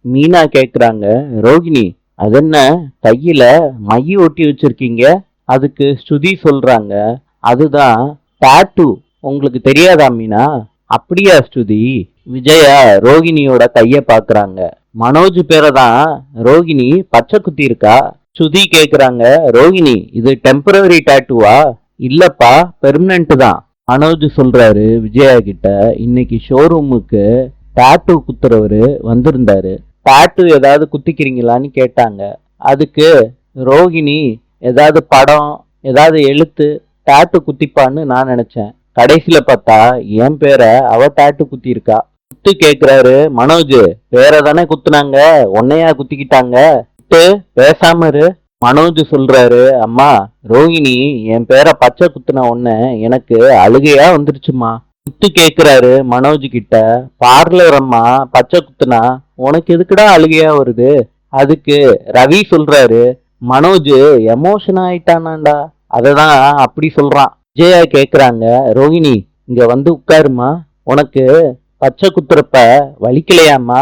மீனா கேக்குறாங்க, ரோகிணி அதென்ன கையில மை ஒட்டி வச்சிருக்கீங்க? அதுக்கு ஸ்ருதி சொல்றாங்க, அதுதான் டாட்டூ. உங்களுக்கு தெரியாதா மீனா? அப்படியா ஸ்ருதி? விஜயா ரோகிணியோட கைய பாக்குறாங்க. மனோஜ் பேரை தான் ரோகிணி பச்சை குத்தி இருக்கா. ஸ்ருதி கேக்குறாங்க, ரோகிணி இது டெம்பரரி டாட்டூவா? இல்லப்பா, பெர்மனன்ட் தான். மனோஜ் சொல்றாரு விஜயா கிட்ட, இன்னைக்கு ஷோரூமுக்கு டாட்டூ குத்துறவரு வந்திருந்தாரு. டாட்டூ ஏதாவது குத்திக்கிறீங்களான்னு கேட்டாங்க. அதுக்கு ரோகிணி ஏதாவது படம், ஏதாவது எழுத்து டாட்டூ குத்திப்பான்னு நான் நினைச்சேன். கடைசியில பார்த்தா என் பேரை அவ டாட்டூ குத்தி இருக்கா. குத்து கேக்குறாரு மனோஜ், பேரை தானே குத்துனாங்க, உன்னையா குத்திக்கிட்டாங்க? குத்து, பேசாம இரு. மனோஜ் சொல்றாரு, அம்மா ரோகிணி என் பேரை பச்சை குத்துன உடனே எனக்கு அழுகையா வந்துருச்சுமா. குத்து கேக்குறாரு மனோஜ் கிட்ட, பார்லர் அம்மா பச்சை குத்துனா உனக்கு எதுக்குடா அழுகையா வருது? அதுக்கு ரவி சொல்றாரு, மனோஜ் எமோஷன் ஆயிட்டானாண்டா, அததான் அப்படி சொல்றான். விஜயா கேக்குறாங்க, ரோகிணி இங்க வந்து உட்காருமா, உனக்கு பச்சை குத்துறப்ப வலிக்கலையாமா?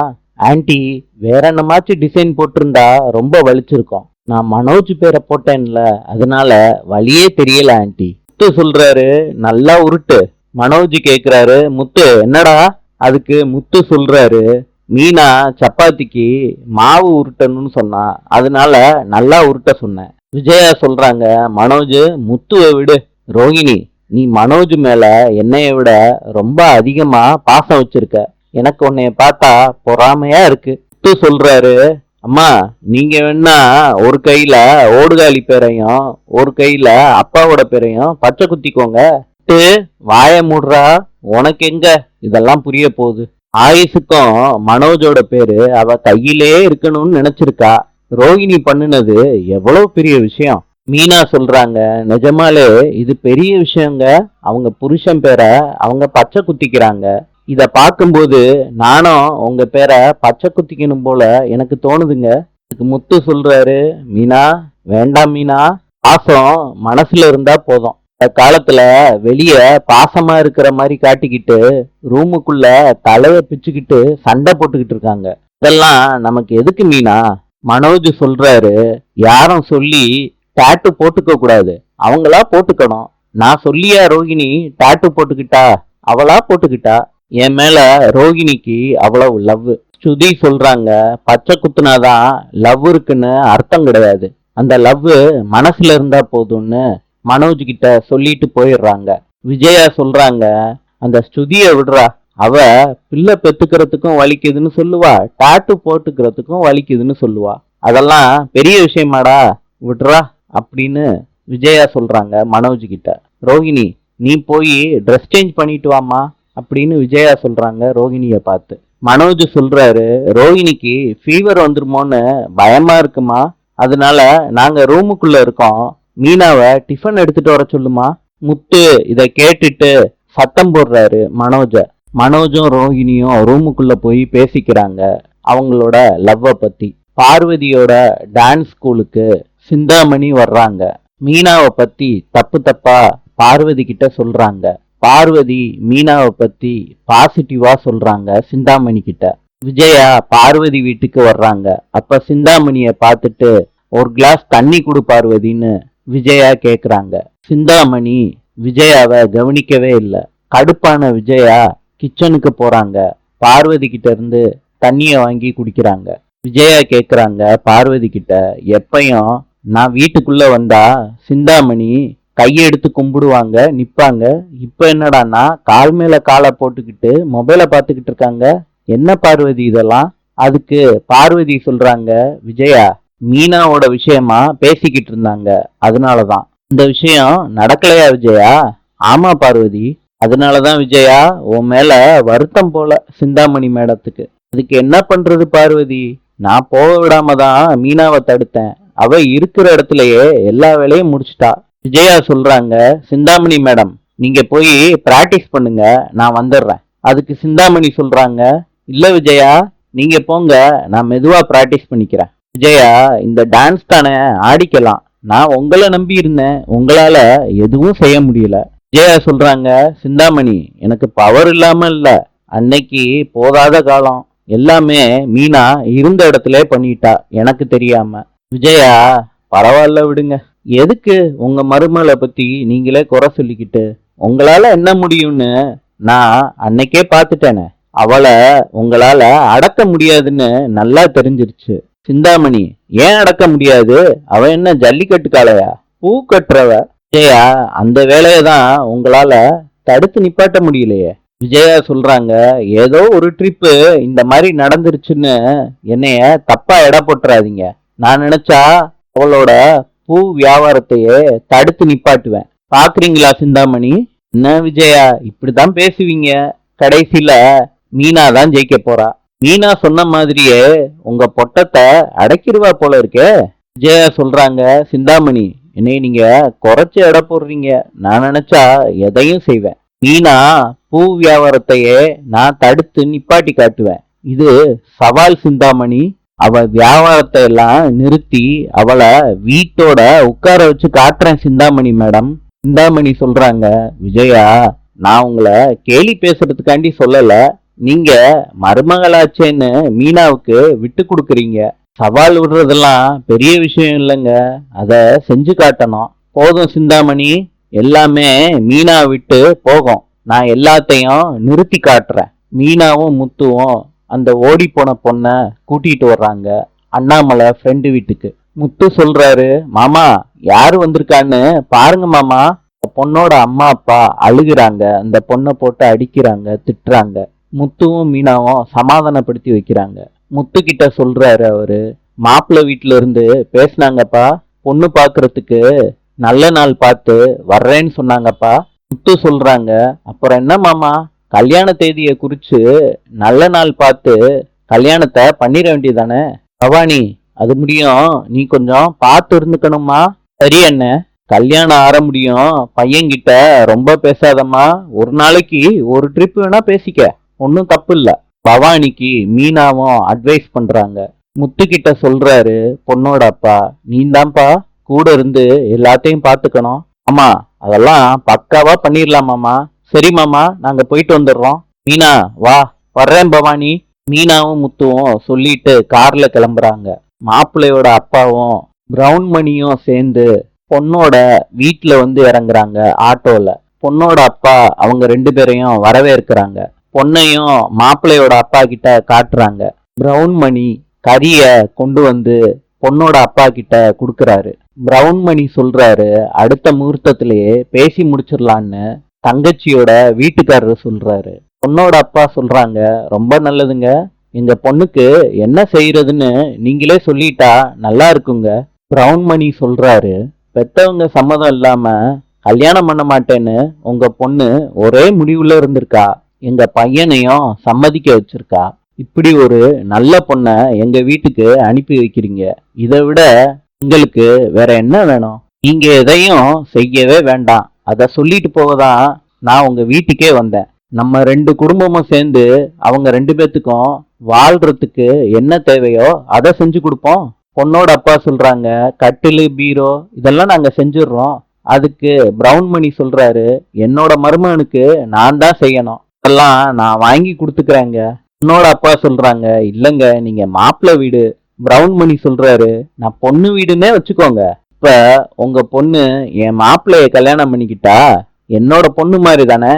ஆன்ட்டி வேற என்னமாச்சும் டிசைன் போட்டிருந்தா ரொம்ப வலிச்சிருக்கும், நான் மனோஜ் பேரை போட்டேன்ல அதனால வலியே தெரியல ஆன்ட்டி. முத்து சொல்றாரு, நல்லா உருட்டு. மனோஜ் கேக்குறாரு, முத்து என்னடா? அதுக்கு முத்து சொல்றாரு, மீனா சப்பாத்திக்கு மாவு உருட்டணும்னு சொன்னா, அதனால நல்லா உருட்ட சொன்னேன். விஜயா சொல்றாங்க, மனோஜ் முத்துவை விடு, ரோகிணி நீ மனோஜ் மேல என்னைய விட ரொம்ப அதிகமா பாசம் வச்சிருக்க, எனக்கு உன்னைய பார்த்தா பொறாமையா இருக்கு. முத்து சொல்றாரு, அம்மா நீங்க வேணா ஒரு கையில ஓடுகாலி பேரையும் ஒரு கையில அப்பாவோட பேரையும் பச்சை குத்திக்கோங்க. வாய மூடுறா, உனக்கு எங்க இதெல்லாம் புரிய போகுது? ஆயுசுக்கும் மனோஜோட பேரு அவ கையிலே இருக்கணும்னு நினைச்சிருக்கா. ரோகிணி பண்ணுனது எவ்வளவு பெரிய விஷயம். மீனா சொல்றாங்க, நிஜமாலே இது பெரிய விஷயங்க. அவங்க புருஷன் பேரை அவங்க பச்சை குத்திக்கிறாங்க. இத பார்க்கும்போது நானும் உங்க பேரை பச்சை குத்திக்கணும் போல எனக்கு தோணுதுங்க. இதுக்கு முத்து சொல்றாரு, மீனா வேண்டாம் மீனா, பாசம் மனசுல இருந்தா போதும். இந்த காலத்துல வெளிய பாசமா இருக்கிற மாதிரி காட்டிக்கிட்டு ரூமுக்குள்ள தலைய பிச்சுக்கிட்டு சண்டை போட்டுக்கிட்டு இருக்காங்க. இதெல்லாம் நமக்கு எதுக்கு மீனா? மனோஜ் சொல்றாரு, யாரும் சொல்லி டாட்டு போட்டுக்க கூடாது, அவங்களா போட்டுக்கணும். நான் சொல்லியா ரோகிணி டாட்டு போட்டுக்கிட்டா? அவளா போட்டுக்கிட்டா. என் மேல ரோகிணிக்கு அவ்வளவு லவ். ஸ்ருதி சொல்றாங்க, பச்சை குத்துனாதான் லவ் இருக்குன்னு அர்த்தம் கிடையாது, அந்த லவ் மனசுல இருந்தா போதும்னு மனோஜ் கிட்ட சொல்லிட்டு போயிடுறாங்க. விஜயா சொல்றாங்க, அந்த ஸ்ருதிய விடுறா, அவ பிள்ளை பெத்துக்கிறதுக்கும் வலிக்குதுன்னு சொல்லுவா, டாட்டு போட்டுக்கிறதுக்கும் வலிக்குதுன்னு சொல்லுவா, அதெல்லாம் பெரிய விஷயமாடா, விடுறா அப்படின்னு விஜயா சொல்றாங்க மனோஜ் கிட்ட. ரோகிணி நீ போய் ட்ரெஸ் சேஞ்ச் பண்ணிட்டு வாமா அப்படின்னு விஜயா சொல்றாங்க ரோகிணிய பார்த்து. மனோஜ் சொல்றாரு, ரோகிணிக்கு ஃபீவர் வந்துருமோன்னு பயமா இருக்குமா, அதனால நாங்க ரூமுக்குள்ள இருக்கோம், மீனாவை டிஃபன் எடுத்துட்டு வர சொல்லுமா. முத்து இத கேட்டுட்டு சத்தம் போடுறாரு மனோஜ. மனோஜும் ரோகிணியும் ரூமுக்குள்ள போய் பேசிக்கிறாங்க அவங்களோட லவ்வ பத்தி. பார்வதியோட டான்ஸ் ஸ்கூலுக்கு சிந்தாமணி வர்றாங்க. மீனாவை பத்தி தப்பு தப்பா பார்வதி கிட்ட சொல்றாங்க. பார்வதி மீனாவை பத்தி பாசிட்டிவா சொல்றாங்க சிந்தாமணி கிட்ட. விஜயா பார்வதி வீட்டுக்கு வர்றாங்க. அப்ப சிந்தாமணிய பார்த்துட்டு, ஒரு கிளாஸ் தண்ணி கொடு பார்வதின்னு விஜயா கேக்குறாங்க. சிந்தாமணி விஜயாவை கவனிக்கவே இல்லை. கடுப்பான விஜயா கிச்சனுக்கு போறாங்க. பார்வதி கிட்ட இருந்து தண்ணிய வாங்கி குடிக்கிறாங்க. விஜயா கேக்குறாங்க பார்வதி கிட்ட, எப்பயும் நான் வீட்டுக்குள்ள வந்தா சிந்தாமணி கையெடுத்து கும்பிடுவாங்க, நிப்பாங்க, இப்ப என்னடான்னா கால் மேல காலை போட்டுக்கிட்டு மொபைலை பார்த்துக்கிட்டு இருக்காங்க, என்ன பார்வதி இதெல்லாம்? அதுக்கு பார்வதி சொல்றாங்க, விஜயா மீனாவோட விஷயமா பேசிக்கிட்டு இருந்தாங்க, அதனாலதான். இந்த விஷயம் நடக்கலையா விஜயா? ஆமா பார்வதி, அதனாலதான் விஜயா உன் மேல வருத்தம் போல சிந்தாமணி மேடத்துக்கு. அதுக்கு என்ன பண்றது பார்வதி, நான் போக விடாம தான் மீனாவை தடுத்தேன், அவ இருக்கிற இடத்துலயே எல்லா வேலையும் முடிச்சிட்டா. விஜயா சொல்றாங்க, சிந்தாமணி மேடம் நீங்க போய் பிராக்டிஸ் பண்ணுங்க, நான் வந்துடுறேன். அதுக்கு சிந்தாமணி சொல்றாங்க, இல்ல விஜயா நீங்க போங்க, நான் மெதுவா பிராக்டிஸ் பண்ணிக்கிறேன். விஜயா இந்த டான்ஸ் தானே, ஆடிக்கலாம், நான் உங்களை நம்பி இருந்தேன், உங்களால எதுவும் செய்ய முடியல. விஜயா சொல்றாங்க, சிந்தாமணி எனக்கு பவர் இல்லாம இல்ல, அன்னைக்கு போதாத காலம், எல்லாமே மீனா இருந்த இடத்துல பண்ணிட்டா எனக்கு தெரியாம. விஜயா, பரவாயில்ல விடுங்க. எதுக்கு உங்க மருமகளை பத்தி நீங்களே குறை சொல்லிக்கிட்டு? உங்களால என்ன முடியும்னு நான் அன்னைக்கே பார்த்துட்டேனே. அவளை உங்களால அடக்க முடியாதுன்னு நல்லா தெரிஞ்சிருச்சு. சிந்தாமணி, ஏன் அடக்க முடியாது? அவ என்ன ஜல்லிக்கட்டு காளையா? பூ கட்டுறவ. விஜயா, அந்த வேலையை தான் உங்களால தடுத்து நிப்பாட்ட முடியலையே. விஜயா சொல்றாங்க, ஏதோ ஒரு ட்ரிப்பு இந்த மாதிரி நடந்துருச்சுன்னு என்னைய தப்பா எடை போட்டுறாதீங்க. நான் நினைச்சா அவளோட பூ வியாபாரத்தையே தடுத்து நிப்பாட்டுவேன். பாக்குறீங்களா சிந்தாமணி? என்ன விஜயா, இப்படிதான் பேசுவீங்க? கடைசியில மீனா தான் ஜெயிக்க போறா. மீனா சொன்ன மாதிரியே உங்க பொட்டத்தை அடைக்கிடுவா போல இருக்கே. விஜயா சொல்றாங்க, சிந்தாமணி, என்னை நீங்க குறைச்சு எடை போடுறீங்க. நான் நினைச்சா எதையும் செய்வேன். மீனா பூ வியாபாரத்தையே நான் தடுத்து நிப்பாட்டி காட்டுவேன். இது சவால் சிந்தாமணி. அவ வியாபாரத்தை எல்லாம் நிறுத்தி அவளை வீட்டோட உட்கார வச்சு காட்டுறேன் சிந்தாமணி மேடம். சிந்தாமணி சொல்றாங்க, விஜயா, நான் உங்களை கேலி பேசுறதுக்காண்டி சொல்லல. நீங்க மருமகளாச்சேன்னு மீனாவுக்கு விட்டு கொடுக்குறீங்க. சவால் விடுறதெல்லாம் பெரிய விஷயம் இல்லைங்க, அத செஞ்சு காட்டணும். போதும் சிந்தாமணி, எல்லாமே மீனா விட்டு போகும். நான் எல்லாத்தையும் நிறுத்தி காட்டுறேன். மீனாவும் முத்துவும் அந்த ஓடி போன பொண்ண கூட்டிட்டு வர்றாங்க அண்ணாமலை ஃப்ரெண்டு வீட்டுக்கு. முத்து சொல்றாரு, மாமா, யாரு வந்திருக்கான்னு பாருங்க மாமா. பொண்ணோட அம்மா அப்பா அழுகுறாங்க. அந்த பொண்ணை போட்டு அடிக்கிறாங்க, திட்டுறாங்க. முத்துவும் மீனாவும் சமாதானப்படுத்தி வைக்கிறாங்க. முத்து கிட்ட சொல்றாரு அவரு, மாப்பிள்ளை வீட்டுல இருந்து பேசினாங்கப்பா, பொண்ணு பாக்குறதுக்கு நல்ல நாள் பார்த்து வர்றேன்னு சொன்னாங்கப்பா. முத்து சொல்றாங்க, அப்புறம் என்ன மாமா, கல்யாண தேதியை குறிச்சு நல்ல நாள் பார்த்து கல்யாணத்தை பண்ணிட வேண்டியதானே? பவானி, அது முடியும், நீ கொஞ்சம் பார்த்து இருந்துக்கணுமா? சரி என்ன, கல்யாணம் ஆற முடியும். பையன்கிட்ட ரொம்ப பேசாதம்மா. ஒரு நாளைக்கு ஒரு ட்ரிப் வேணா பேசிக்க, ஒன்னும் தப்பு இல்ல. பவானிக்கு மீனாவும் அட்வைஸ் பண்றாங்க. முத்துக்கிட்ட சொல்றாரு பொண்ணோட அப்பா, நீந்தான்ப்பா கூட இருந்து எல்லாத்தையும் பார்த்துக்கணும். ஆமா, அதெல்லாம் பக்காவா பண்ணிடலாமாமா. சரி மாமா, நாங்க போயிட்டு வந்துடுறோம். மீனா வா. வர்றேன் பவானி. மீனாவும் முத்துவும் சொல்லிட்டு கார்ல கிளம்புறாங்க. மாப்பிள்ளையோட அப்பாவும் பிரவுன் மணியும் சேர்ந்து பொண்ணோட வீட்டுல வந்து இறங்குறாங்க ஆட்டோல. பொண்ணோட அப்பா அவங்க ரெண்டு பேரையும் வரவேற்கிறாங்க. பொண்ணையும் மாப்பிள்ளையோட அப்பா கிட்ட காட்டுறாங்க. பிரவுன் மணி கறிய கொண்டு வந்து பொண்ணோட அப்பா கிட்ட கொடுக்கறாரு. பிரவுன் மணி சொல்றாரு, அடுத்த முகூர்த்தத்திலேயே பேசி முடிச்சிடலான்னு தங்கச்சியோட வீட்டுக்காரரு சொல்றாரு. பொண்ணோட அப்பா சொல்றாங்க, ரொம்ப நல்லதுங்க, எங்க பொண்ணுக்கு என்ன செய்யறதுன்னு நீங்களே சொல்லிட்டா நல்லா இருக்குங்க. பிரவுன் மணி சொல்றாரு, பெத்தவங்க சம்மதம் இல்லாம கல்யாணம் பண்ண மாட்டேன்னு உங்க பொண்ணு ஒரே முடிவுல இருந்திருக்கா. எங்க பையனையும் சம்மதிக்க வச்சிருக்கா. இப்படி ஒரு நல்ல பொண்ண எங்க வீட்டுக்கு அனுப்பி வைக்கிறீங்க. இதை விட உங்களுக்கு வேற என்ன வேணும்? நீங்க எதையும் செய்யவே வேண்டாம். அத சொல்லிட்டு போகதான் நான் உங்க வீட்டுக்கே வந்தேன். நம்ம ரெண்டு குடும்பமும் சேர்ந்து அவங்க ரெண்டு பேத்துக்கும் வாழ்றதுக்கு என்ன தேவையோ அதை செஞ்சு கொடுப்போம். பொண்ணோட அப்பா சொல்றாங்க, கட்டிலு பீரோ இதெல்லாம் நாங்க செஞ்சிடுறோம். அதுக்கு பிரவுன் மணி சொல்றாரு, என்னோட மருமகனுக்கு நான் தான் செய்யணும், அதெல்லாம் நான் வாங்கி கொடுத்துக்கிறேங்க. பொண்ணோட அப்பா சொல்றாங்க, இல்லங்க, நீங்க மாப்பிள்ளை வீடு. பிரவுன் மணி சொல்றாரு, நான் பொண்ணு வீடுன்னே வச்சுக்கோங்க. இப்ப உங்க பொண்ணு என் மாப்பிள்ளைய கல்யாணம் பண்ணிக்கிட்டா என்னோட பொண்ணு மாதிரி தானே,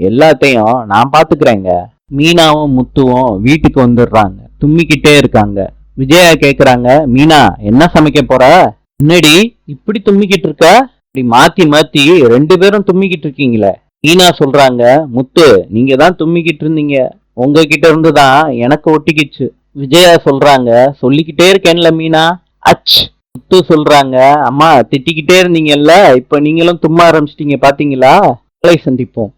எல்லாத்தையும் நான் பாத்துக்கிறேங்க. மீனாவும் முத்துவும் வீட்டுக்கு வந்துடுறாங்க. தும்மிக்கிட்டே இருக்காங்க. விஜயா கேக்குறாங்க, மீனா என்ன சமைக்க போற? என்னடி இப்படி தும்மிக்கிட்டு இருக்க? இப்படி மாத்தி மாத்தி ரெண்டு பேரும் தும்மிக்கிட்டு இருக்கீங்களே. மீனா சொல்றாங்க, முத்து, நீங்க தான் தும்மிக்கிட்டு இருந்தீங்க, உங்ககிட்ட இருந்துதான் எனக்கு ஒட்டிக்கிச்சு. விஜயா சொல்றாங்க, சொல்லிக்கிட்டே இருக்கேன்ல மீனா. அச். முத்து சொல்றாங்க, அம்மா திட்டிக்கிட்டே இருந்தீங்கல்ல, இப்ப நீங்களும் தும்மா ஆரம்பிச்சிட்டீங்க பாத்தீங்களா. நாளை சந்திப்போம்.